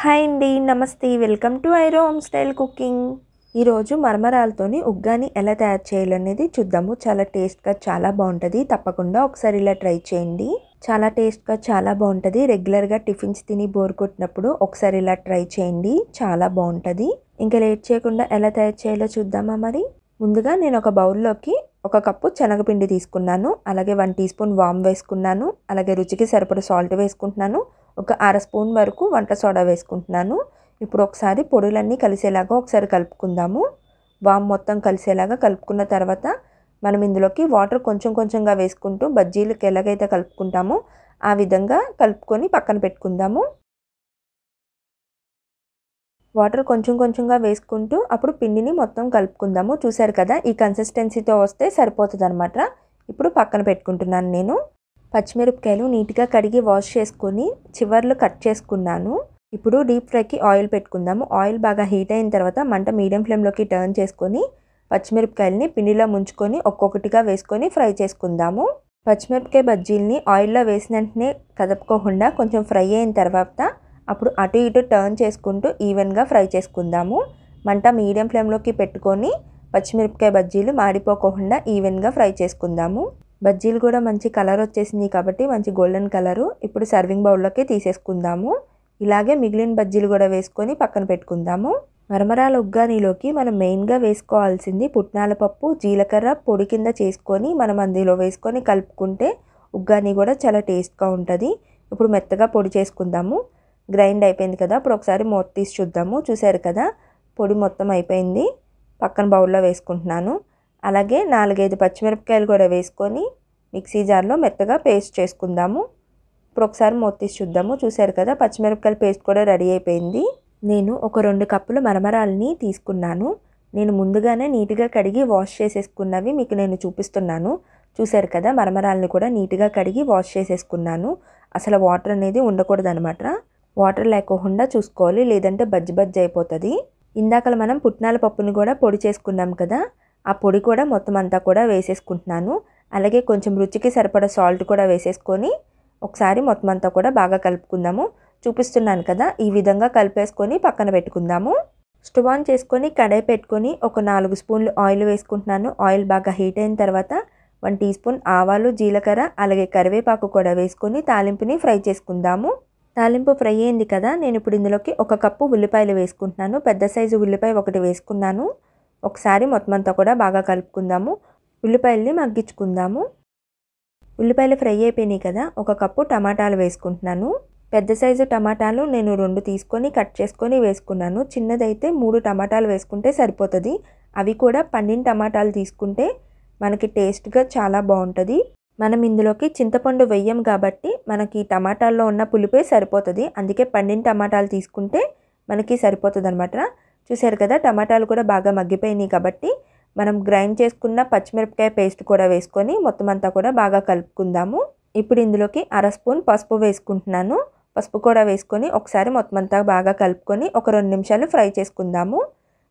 Hi అండి, నమస్తే. Welcome to ఐరో హోమ్ స్టైల్ కుకింగ్. ఈరోజు మరమరాలతోని ఉగ్గాని ఎలా తయారు చేయాలనేది చూద్దాము. చాలా టేస్ట్గా చాలా బాగుంటుంది. తప్పకుండా ఒకసారి ఇలా ట్రై చేయండి. చాలా టేస్ట్గా చాలా బాగుంటుంది. రెగ్యులర్గా టిఫిన్స్ తిని బోర్ కొట్టినప్పుడు ఒకసారి ఇలా ట్రై చేయండి. చాలా బాగుంటుంది. ఇంకా లేట్ చేయకుండా ఎలా తయారు చేయాలో చూద్దామా మరి. ముందుగా నేను ఒక బౌల్లోకి 1 కప్పు శనగపిండి తీసుకున్నాను. అలాగే 1 టీ స్పూన్ వామ్ వేసుకున్నాను. అలాగే రుచికి సరిపడ సాల్ట్ వేసుకుంటున్నాను. ఒక అర స్పూన్ వరకు వంట సోడా వేసుకుంటున్నాను. ఇప్పుడు ఒకసారి పొడులన్నీ కలిసేలాగా ఒకసారి కలుపుకుందాము. వామ్ మొత్తం కలిసేలాగా కలుపుకున్న తర్వాత మనం ఇందులోకి వాటర్ కొంచెం కొంచెంగా వేసుకుంటూ బజ్జీలకు ఎలాగైతే కలుపుకుంటామో ఆ విధంగా కలుపుకొని పక్కన పెట్టుకుందాము. వాటర్ కొంచెం కొంచెంగా వేసుకుంటూ అప్పుడు పిండిని మొత్తం కలుపుకుందాము. చూసారు కదా, ఈ కన్సిస్టెన్సీతో వస్తే సరిపోతుంది అనమాట. ఇప్పుడు పక్కన పెట్టుకుంటున్నాను. నేను పచ్చిమిరపకాయలు నీట్గా కడిగి వాష్ చేసుకొని చివర్లు కట్ చేసుకున్నాను. ఇప్పుడు డీప్ ఫ్రైకి ఆయిల్ పెట్టుకుందాము. ఆయిల్ బాగా హీట్ అయిన తర్వాత మంట మీడియం ఫ్లేమ్లోకి టర్న్ చేసుకొని పచ్చిమిరపకాయలని పిండిలో ముంచుకొని ఒక్కొక్కటిగా వేసుకొని ఫ్రై చేసుకుందాము. పచ్చిమిరపకాయ బజ్జీలని ఆయిల్లో వేసిన వెంటనే కదపకోకుండా కొంచెం ఫ్రై అయిన తర్వాత అప్పుడు అటు ఇటు టర్న్ చేసుకుంటూ ఈవెన్గా ఫ్రై చేసుకుందాము. మంట మీడియం ఫ్లేమ్లోకి పెట్టుకొని పచ్చిమిరపకాయ బజ్జీలు మాడిపోకుండా ఈవెన్గా ఫ్రై చేసుకుందాము. బజ్జీలు కూడా మంచి కలర్ వచ్చేసింది కాబట్టి మంచి గోల్డెన్ కలరు. ఇప్పుడు సర్వింగ్ బౌల్లోకి తీసేసుకుందాము. ఇలాగే మిగిలిన బజ్జీలు కూడా వేసుకొని పక్కన పెట్టుకుందాము. మరమరాల ఉగ్గానీలోకి మనం మెయిన్గా వేసుకోవాల్సింది పుట్నాల పప్పు, జీలకర్ర పొడి కింద చేసుకొని మనం అందులో వేసుకొని కలుపుకుంటే ఉగ్గానీ కూడా చాలా టేస్ట్గా ఉంటుంది. ఇప్పుడు మెత్తగా పొడి చేసుకుందాము. గ్రైండ్ అయిపోయింది కదా, ఇప్పుడు ఒకసారి మూత తీసి చూద్దాము. చూసారు కదా, పొడి మొత్తం అయిపోయింది. పక్కన బౌల్లో వేసుకుంటున్నాను. అలాగే 4-5 పచ్చిమిరపకాయలు కూడా వేసుకొని మిక్సీ జార్లో మెత్తగా పేస్ట్ చేసుకుందాము. ఇప్పుడు ఒకసారి మూత తీసి చూద్దాము. చూసారు కదా, పచ్చిమిరపకాయల పేస్ట్ కూడా రెడీ అయిపోయింది. నేను ఒక 2 కప్పుల మరమరాలని తీసుకున్నాను. నేను ముందుగానే నీట్గా కడిగి వాష్ చేసేసుకున్నవి మీకు నేను చూపిస్తున్నాను. చూసారు కదా, మరమరాలని కూడా నీట్గా కడిగి వాష్ చేసేసుకున్నాను. అసలు వాటర్ అనేది ఉండకూడదు అనమాట. వాటర్ లేకోకుండా చూసుకోవాలి, లేదంటే బజ్జి బజ్జి అయిపోతుంది. ఇందాక మనం పుట్నాల పప్పుని కూడా పొడి చేసుకున్నాం కదా, ఆ పొడి కూడా మొత్తం అంతా కూడా వేసేసుకుంటున్నాను. అలాగే కొంచెం రుచికి సరిపడా సాల్ట్ కూడా వేసేసుకొని ఒకసారి మొత్తం అంతా కూడా బాగా కలుపుకుందాము. చూపిస్తున్నాను కదా, ఈ విధంగా కలిపేసుకొని పక్కన పెట్టుకుందాము. స్టవ్ ఆన్ చేసుకొని కడాయి పెట్టుకొని ఒక 4 స్పూన్లు ఆయిల్ వేసుకుంటున్నాను. ఆయిల్ బాగా హీట్ అయిన తర్వాత 1 టీ స్పూన్ ఆవాలు, జీలకర్ర అలాగే కరివేపాకు కూడా వేసుకొని తాలింపుని ఫ్రై చేసుకుందాము. తాలింపు ఫ్రై అయింది కదా, నేను ఇప్పుడు ఇందులోకి 1 కప్పు ఉల్లిపాయలు వేసుకుంటున్నాను. పెద్ద సైజు ఉల్లిపాయ 1 వేసుకున్నాను. ఒకసారి మొత్తం అంతా కూడా బాగా కలుపుకుందాము. ఉల్లిపాయల్ని మగ్గించుకుందాము. ఉల్లిపాయలు ఫ్రై అయిపోయినాయి కదా, 1 కప్పు టమాటాలు వేసుకుంటున్నాను. పెద్ద సైజు టమాటాలు నేను 2 తీసుకొని కట్ చేసుకొని వేసుకున్నాను. చిన్నదైతే 3 టమాటాలు వేసుకుంటే సరిపోతుంది. అవి కూడా పండిన టమాటాలు తీసుకుంటే మనకి టేస్ట్గా చాలా బాగుంటుంది. మనం ఇందులోకి చింతపండు వెయ్యం కాబట్టి మనకి టమాటాల్లో ఉన్న పులిపే సరిపోతుంది. అందుకే పండిన టమాటాలు తీసుకుంటే మనకి సరిపోతుంది అనమాట. చూసారు కదా, టమాటాలు కూడా బాగా మగ్గిపోయినాయి కాబట్టి మనం గ్రైండ్ చేసుకున్న పచ్చిమిరపకాయ పేస్ట్ కూడా వేసుకొని మొత్తం అంతా కూడా బాగా కలుపుకుందాము. ఇప్పుడు ఇందులోకి అర స్పూన్ పసుపు వేసుకుంటున్నాను. పసుపు కూడా వేసుకొని ఒకసారి మొత్తం అంతా బాగా కలుపుకొని ఒక 2 నిమిషాలు ఫ్రై చేసుకుందాము.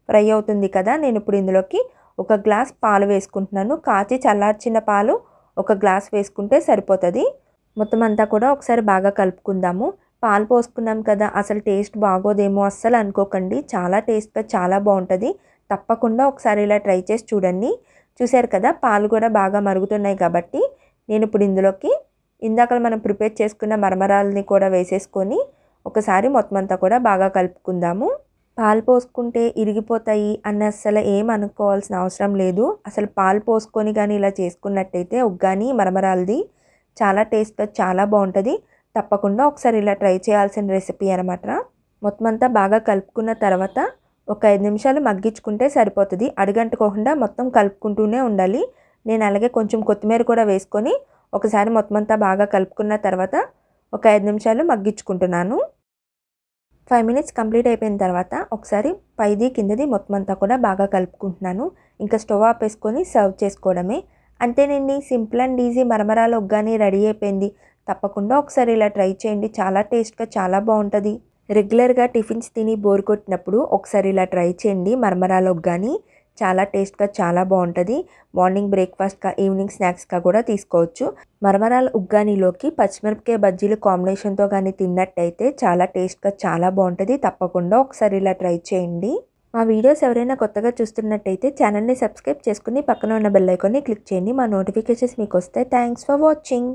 ఫ్రై అవుతుంది కదా, నేను ఇప్పుడు ఇందులోకి 1 గ్లాస్ పాలు వేసుకుంటున్నాను. కాచి చల్లార్చిన పాలు 1 గ్లాస్ వేసుకుంటే సరిపోతుంది. మొత్తం అంతా కూడా ఒకసారి బాగా కలుపుకుందాము. పాలు పోసుకున్నాం కదా, అసలు టేస్ట్ బాగోదేమో అస్సలు అనుకోకండి. చాలా టేస్ట్గా చాలా బాగుంటుంది. తప్పకుండా ఒకసారి ఇలా ట్రై చేసి చూడండి. చూసారు కదా, పాలు కూడా బాగా మరుగుతున్నాయి కాబట్టి నేను ఇప్పుడు ఇందులోకి ఇందాక మనం ప్రిపేర్ చేసుకున్న మరమరాలని కూడా వేసేసుకొని ఒకసారి మొత్తం అంతా కూడా బాగా కలుపుకుందాము. పాలు పోసుకుంటే ఇరిగిపోతాయి అని అస్సలు ఏం అనుకోవాల్సిన అవసరం లేదు. అసలు పాలు పోసుకొని కానీ ఇలా చేసుకున్నట్టయితే ఉగ్గాని మరమరాలది చాలా టేస్ట్గా చాలా బాగుంటుంది. తప్పకుండా ఒకసారి ఇలా ట్రై చేయాల్సిన రెసిపీ అనమాట. మొత్తం అంతా బాగా కలుపుకున్న తర్వాత ఒక 5 నిమిషాలు మగ్గించుకుంటే సరిపోతుంది. అడుగంటుకోకుండా మొత్తం కలుపుకుంటూనే ఉండాలి. నేను అలాగే కొంచెం కొత్తిమీర కూడా వేసుకొని ఒకసారి మొత్తం అంతా బాగా కలుపుకున్న తర్వాత ఒక 5 నిమిషాలు మగ్గించుకుంటున్నాను. 5 మినిట్స్ కంప్లీట్ అయిపోయిన తర్వాత ఒకసారి పైది కిందది మొత్తం అంతా కూడా బాగా కలుపుకుంటున్నాను. ఇంకా స్టవ్ ఆపేసుకొని సర్వ్ చేసుకోవడమే. అంతేనండి, సింపుల్ అండ్ ఈజీ మరమరాల ఉగ్గాని రెడీ అయిపోయింది. తప్పకుండా ఒకసారి ఇలా ట్రై చేయండి. చాలా టేస్ట్గా చాలా బాగుంటుంది. రెగ్యులర్గా టిఫిన్స్ తిని బోర్ కొట్టినప్పుడు ఒకసారి ఇలా ట్రై చేయండి మరమరాల ఉగ్గాని. చాలా టేస్ట్గా చాలా బాగుంటుంది. మార్నింగ్ బ్రేక్ఫాస్ట్గా ఈవినింగ్ స్నాక్స్గా కూడా తీసుకోవచ్చు. మరమరాల ఉగ్గానీలోకి పచ్చిమిరపకాయ బజ్జీలు కాంబినేషన్తో కానీ తిన్నట్టయితే చాలా టేస్ట్గా చాలా బాగుంటుంది. తప్పకుండా ఒకసారి ఇలా ట్రై చేయండి. మా వీడియోస్ ఎవరైనా కొత్తగా చూస్తున్నట్టయితే ఛానల్ని సబ్స్క్రైబ్ చేసుకుని పక్కన ఉన్న బెల్ ఐకాన్ని క్లిక్ చేయండి. మా నోటిఫికేషన్స్ మీకు వస్తాయి. Thanks for watching.